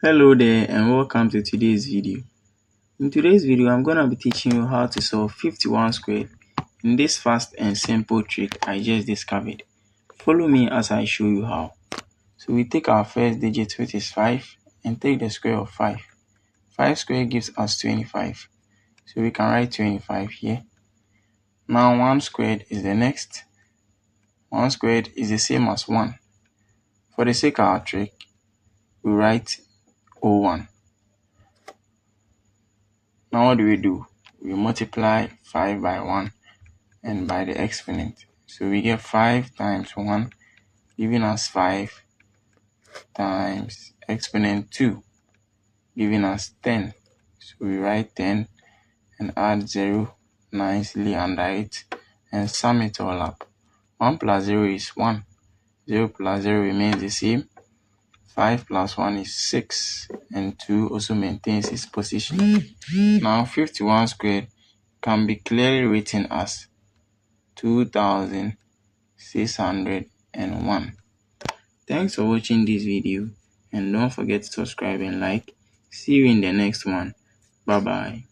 Hello there and welcome to today's video. In today's video, I'm going to be teaching you how to solve 51 squared in this fast and simple trick I just discovered. Follow me as I show you how. So we take our first digit, which is 5, and take the square of 5. 5 squared gives us 25. So we can write 25 here. Now 1 squared is the next. 1 squared is the same as 1. For the sake of our trick, we write 01. Now what do? We multiply 5 by 1 and by the exponent. So we get 5 times 1 giving us 5 times exponent 2 giving us 10. So we write 10 and add 0 nicely under it and sum it all up. 1 plus 0 is 1. 0 plus 0 remains the same. 5 plus 1 is 6 and 2 also maintains its position. Now 51 squared can be clearly written as 2601. Thanks for watching this video and don't forget to subscribe and like. See you in the next one. Bye bye.